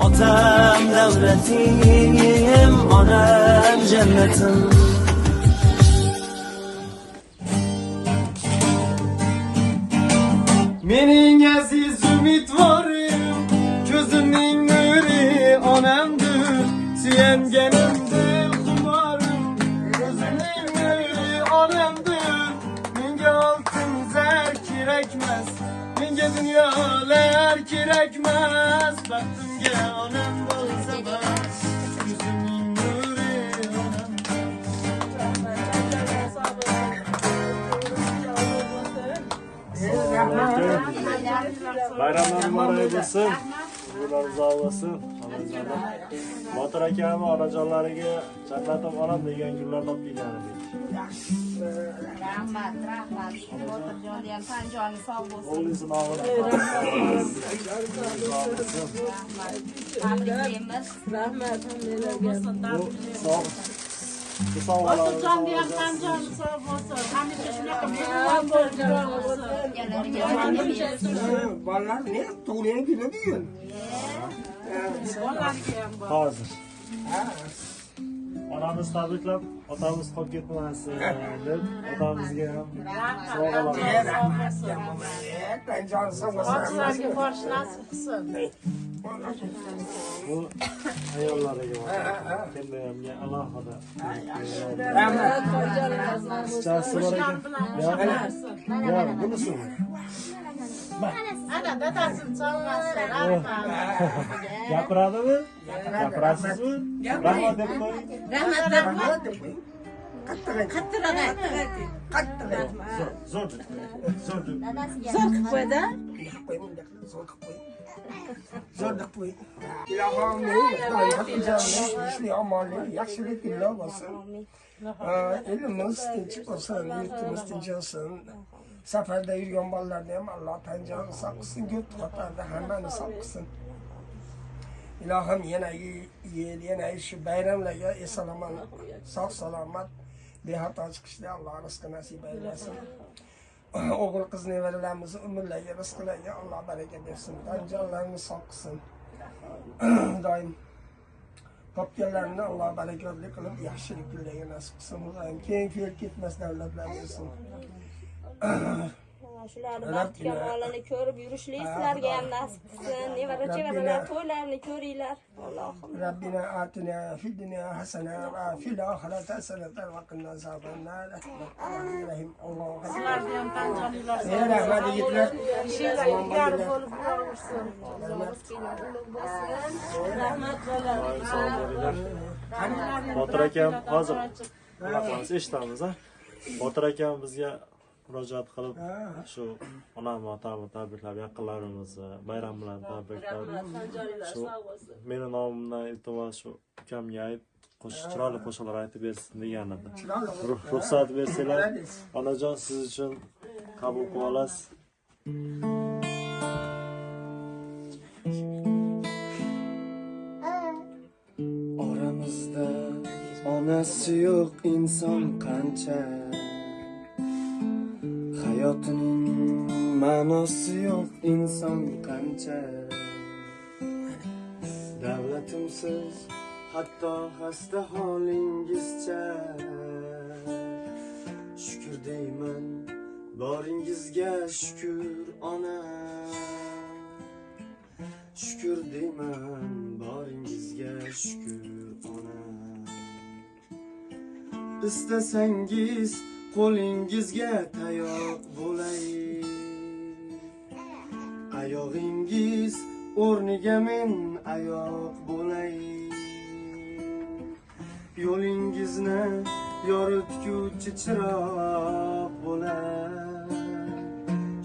otam davlatim, onam jannatim. Mening aziz umidvorim, ko'zimning nuri onamdir, suyanganimdir xumorim, ko'zimning nuri onamdir. Menga oltin zar kerakmas, menga dunyolar kerakmas, baxtimga onam bo'lsa bas, ko'zimning nuri onamdir. Bayramlar mübarek olsun. Yıllar sağ olasın. Botir akam onajonlariga jannatim onam degan kunlar topib kelgani deydi. Rahmat. Botirjon ham Tanjoni sog' bo'lsin. O'g'lingizni nomini. Tabriklaymiz. Rahmat. Sog'. Botirjon ham Tanjoni sog' bo'lsin. Hamisha shunaqa Bolalar ne? Tug'ilgan kuni bugun. hozir. Onamiz tabriklab, otamiz qolib ketmasin deb, otamizga ham sovg'alar. Tanjoni sog' bo'lsin. borish nasib qilsin. Bu ayollariga bor. Kendimga alohida. Qizchasi bor ekan. Ya, bunisi. Ana dadasini chalmasdan Gapiradimi? Gapirasizmi? Rahmat deb qo'ying. Rahmat. Qattiq. Zo'r deb qo'ying. Zo'r deb. Zo'r qilib qo'ydi. Zo'r deb qo'ying. Ilohim ishli omonlik, yaxshilik kunlar bo'lsin. Elimiz tinch bo'lsin, yurtimiz tinch bo'lsin. Safarda yurgan bolalarni ham Alloh Tanjoni sog' qilsin, yurt qatorida hammani sog' qilsin. Ilohim yana shu bayramlarga eson-omon, sog' salomat, bexato chiqishda Alloh rizqi nasib aylasin. O'g'il qiz nevaralarimiz umrlarga, rizqlarga Alloh baraka bersin. Tanjonlarni sog' qilsin. Doim topganlarini Alloh barakotli qilib, yaxshilik kunlarga nasib qilsin. Xudoyim keng ko'rib ketmas davlatlar bersin. Shularni baxt kamolini ko'rib yurishlik sizlarga ham nasib qilsin. Nevara-chevaralar to'ylarini ko'ringlar. Allohim. Rabbina atina fid dunya hasana va fil oxirati hasanatan va qina azobannar. Rahim Alloh. sizlarga ham Tanjonilar Rahmat yigitlar. ishinglar ilgari bo'lib yuraversin. Rahmat bolam. Botir akam hozir qanaqamiz eshitamiz a? Botir akam bizga murojaat qilib, shu onam otamni tabriklab, yaqinlarimizni bayram bilan tabriklab, shu meni nomimdan iltimos shu ukamga chiroyli qo'shiqlar aytib bersin degan edi. Ruxsat bersanglar, onajon siz uchun qabul qilib olasiz. Oramizda onasi yo'q inson qancha, hayotining ma'nosi yo'q inson qancha. Davlatimsiz hatto xasta holingizcha, shukr deyman boringizga, shukr ona. Shukr deyman boringizga, shukr ona. Istasangiz qo'lingizga tayoq bo'lay, oyog'ingiz o'rniga men oyoq bo'lay. Yo'lingizni yoritguvchi chiroq bo'lay.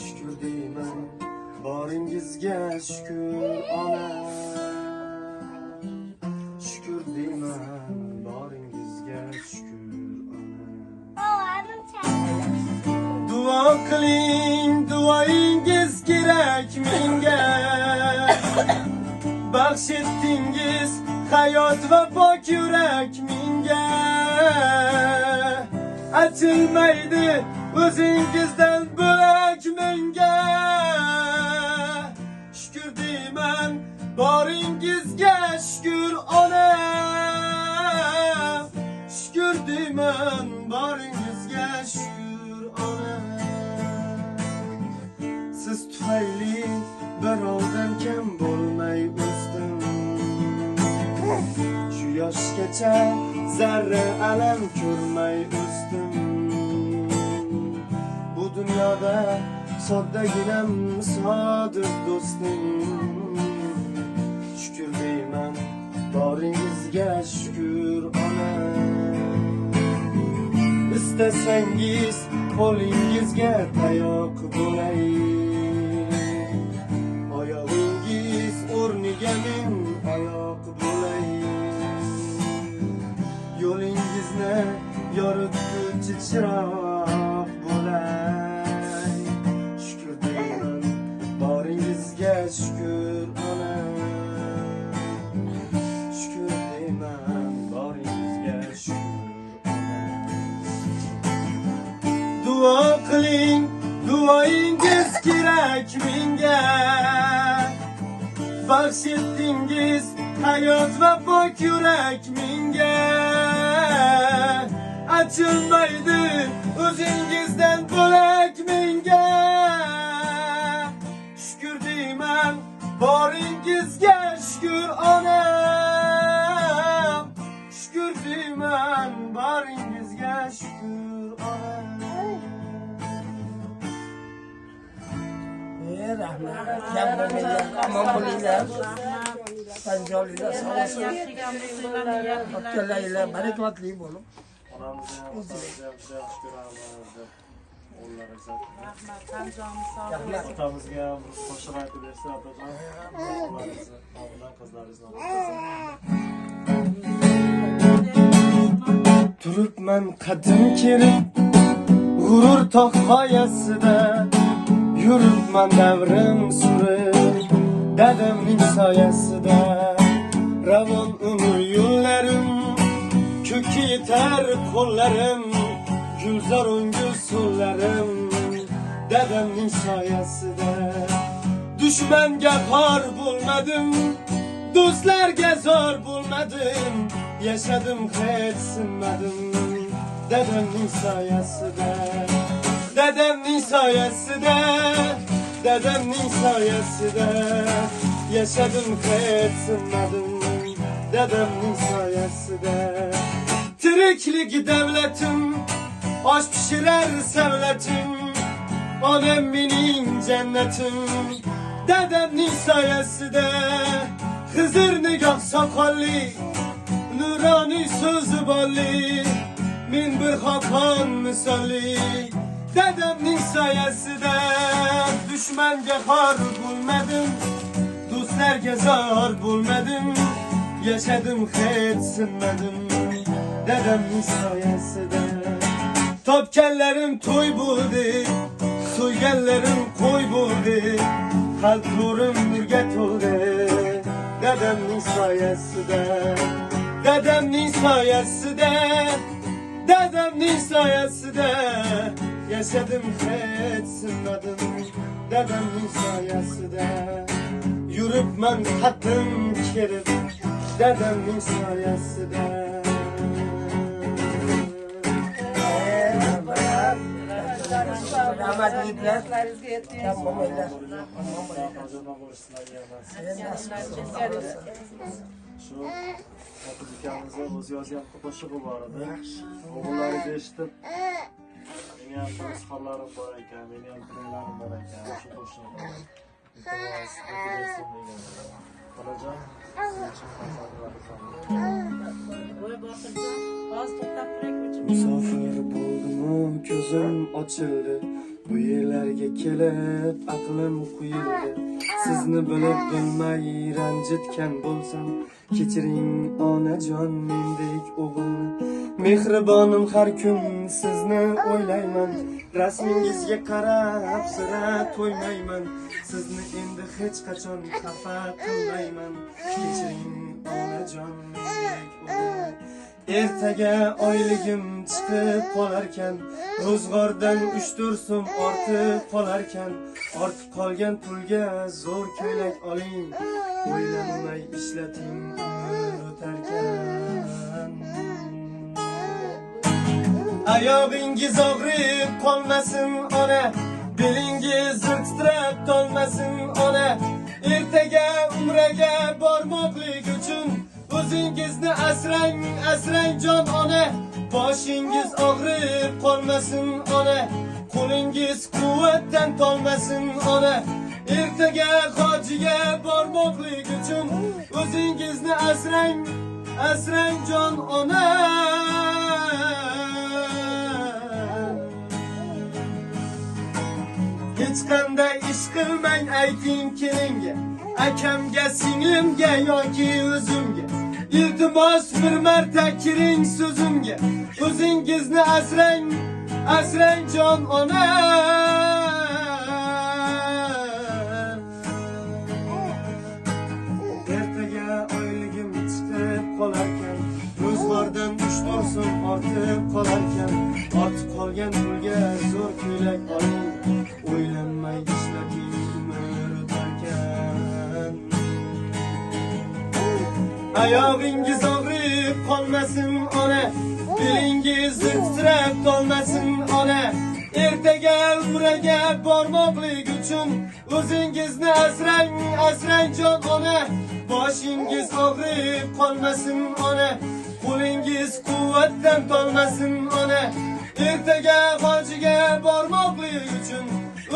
Shukr deyman boringizga, shukr ona. Shukr deyman boringizga, shukr ona. Duo qiling, duoyingiz kerak menga. Baxsh etdingiz hayot va pok yurak menga. Achilmaydi o'zingizdan bo'lak menga. Shukr deyman boringiz boringizga shukr onam, shukr deyman boringizga shukr onam. Siz tufayli birovdan kam bo'lmay o'sdim. Shu yoshgacha zarra alam ko'rmay o'sdim. Bu dunyoda soddaginam sodiq do'stim. Shukr deyman boringizga shukr onam. İstesengiz qo'lingizga tayoq bo'lay, oyog'ingiz o'rniga men oyoq bo'lay. Yo'lingizni yorituvchi chiroq bo'lay. Shukr deyman boringizga shukr onam. Shukr deyman boringizga shukr onam. Duo qiling, duoyingiz kerak menga. Baxsh etdingiz hayot va pok yurak menga. Açılmaydı o'zingizdan bo'lak menga. Shukr deyman boringizga shukr onam. Shukr deyman boringizga shukr onam. Rahmat. Gap bo'lmaylar, omon bo'linglar. Sanjolinglar sog' bo'lsin. O'tganlaringlar barakotli bo'lib. Onamizni ham otamizga ham juda yaxshi ko'ramiz deb o'g'illar aytadi. Rahmat, Tanjonimiz sog' bo'lsin. Otamizga ham bir qo'shiq aytib bersa, otajon, o'g'illarimizni nomidan qizlaringizni nomidan. Turibman qadim kelib, g'urur tog' qoyasida, yuribman davrim surib, dadamning soyasida. Ravon umr yo'llarim, ko'kka yetar qo'llarim, gulzor o'ngul so'llarim, dadamning soyasida. Dushmanga xor bo'lmadim, do'stlarga zor bo'lmadim, yashadim hech sinmadim, dadamning soyasida. Dadamning soyasida, dadamning soyasida, yashadim hech sinmadim, dadamning soyasida. Tiriklik davlatim, osh pishirar savlatim, onam mening jannatim, dadamning soyasida. Xizr nigoh soqolli, nuroniy so'zi bolli, men bir xopon misolli, dadamning soyasida. Dushmanga xor bo'lmadim, do'stlarga zor bo'lmadim, yashadim hech sinmadim, dadamning soyasida. Topganlarim to'y bo'ldi, so'yganlarim qo'y bo'ldi, qalb nurim nurga to'ldi, dadamning soyasida. Dadamning soyasida, dadamning soyasida, yashadim hech sinmadim, dadamning soyasida. Yuribman qatim kelib, dadamning soyasida. Rahmat yigitlar. Kam bo'lmaylar. Shu Otiz ukamizni o'zi yozgan qo'shig'i bor edi. O'g'illariga eshitib, meni ham qiziqarlarim bor ekan, meni ham tilaklarim bor ekan. Shu qo'shiqni iltimos aytib degan. Onajon, musofir bo'ldim-u, ko'zim ochildi. Bu yerlarga kelib aqlim quyildi. Sizni bilib bilmay ranjitgan bo'lsam, kechiring onajon mendek o'g'ilni. Mehribonim har kun sizni o'ylayman, rasmingizga qarab sira to'ymayman. Sizni endi hech qachon xafa qilmayman, kechiring onajon mendek o'g'ilni. Ertaga oyligim chiqib qolarkan, ro'zg'ordan 3-4 so'm ortib qolarkan, ortib qolgan pulga zo'r ko'ylak oling. o'ylanmay ishlating umr o'tarkan. Oyog'ingiz og'rib qolmasin ona, belingiz titrab tolmasin ona. Ertaga umraga bormoqlik uchun o'zingizni asrang, asrang jon ona. Boshingiz og'rib qolmasin ona, qo'lingiz quvvatdan tolmasin ona. Ertaga hojiga bormoqlik uchun o'zingizni asrang, asrang jon ona. Hech qanday ish qilmang ayting kelinga, akamga, singlimga yoki o'zimga. Iltimos bir marta kiring so'zimga, o'zingizni asrang, asrang jon ona. Ertaga oyligim chiqib qolarkan, ro'zg'ordan 3-4 so'm ortib qolarkan, ortib qolgan pulga zo'r ko'ylak oling, o'ylanmay ishlating umr o'tarkan. Oyog'ingiz og'rib qolmasin ona, belingiz titrab tolmasin ona. Ertaga umraga bormoqlik uchun o'zingizni asrang, asrang jon ona. Boshingiz og'rib qolmasin ona, qo'lingiz quvvatdan tolmasin ona. Ertaga hojiga bormoqlik uchun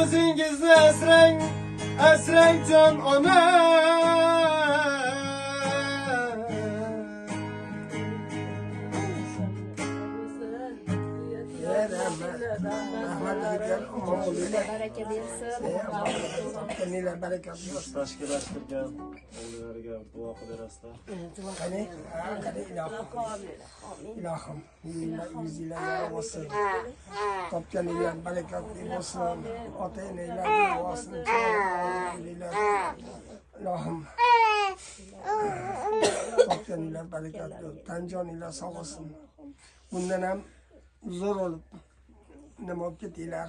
o'zingizni asrang, asrang jon ona. Baraka bersin. Kendiler bereket versin. Tashkillashtirgan oğullarga duo qilaverasizlar. Qani ilohim, yüzüyle olsun. Topganinglar barakatli olsun. Ota-onalar duosini qilinglar. Ilohim. Topganinglar barakatli, tanjoninglar sog' olsin. Bundan ham zo'r olib nima olib ketinglar,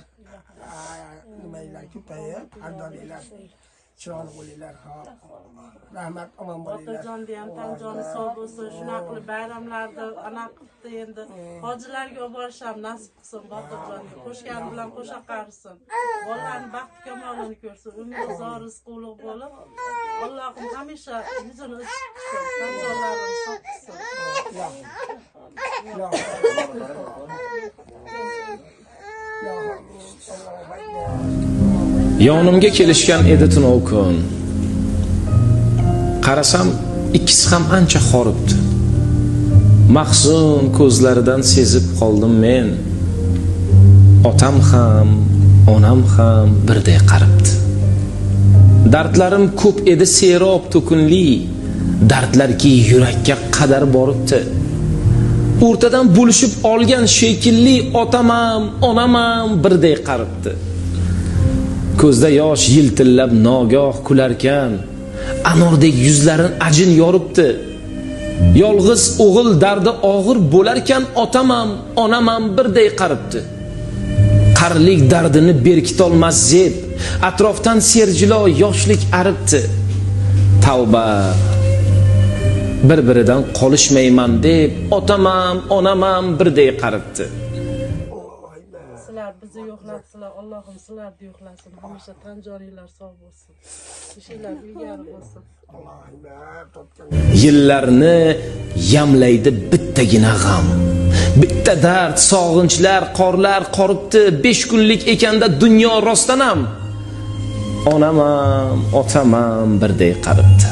nimalar ko'payib, ardoninglar chiroyli bo'linglar. Rahmat, omon bo'linglar. Otajonda ham tanjoni sog' bo'lsin. Shunaqa qilib bayramlarda anaqa qilib endi hojilarga olib borish ham nasib qilsin. Otajonga qo'shgani bilan qo'sha qarsin. Bolalarning baxti kamolini ko'rsin. Umri uzoq, rizqi ulug' bo'lib, Allohim hamisha yuzini o'sib qilsin. Tanjonlarini sog' qilsin. Yonimga kelishgan edi tunov kun. Qarasam, ikkisi ham ancha horibdi. Mahzun ko'zlaridan sezib qoldim men. Otam ham, onam ham birday qaribdi. Dardlarim ko'p edi, serob to'kunli. Dardlarki yurakka qadar boribdi. O'rtadan bo'lishib olgan shekilli otam ham, onam ham birday qaribdi. Ko'zda yosh yiltillab nogoh kularkan, anordek yuzlarin ajin yoribdi. Yolg'iz o'g'il dardi og'ir bo'larkan, otam ham, onam ham birday qaribdi. Qarlik dardini berkitolmas zeb, atrofdan serjilo yoshlik aribdi. Tavba, bir-biridan qolishmayman deb otam ham, onam ham birday qaribdi. Sizlar bizni yo'qlatsizlar, Allohim sizlarni yo'qlasin. Hamisha tanjoninglar sog' bo'lsin. Ishinglar ilgari bo'lsin. Yillarni yamlaydi bittagina g'am. Bitta dard, sog'inchlar, qorlar qoribdi. 5 kunlik ekanda dunyo rostdan ham. Onam ham, otam ham birday qaribdi.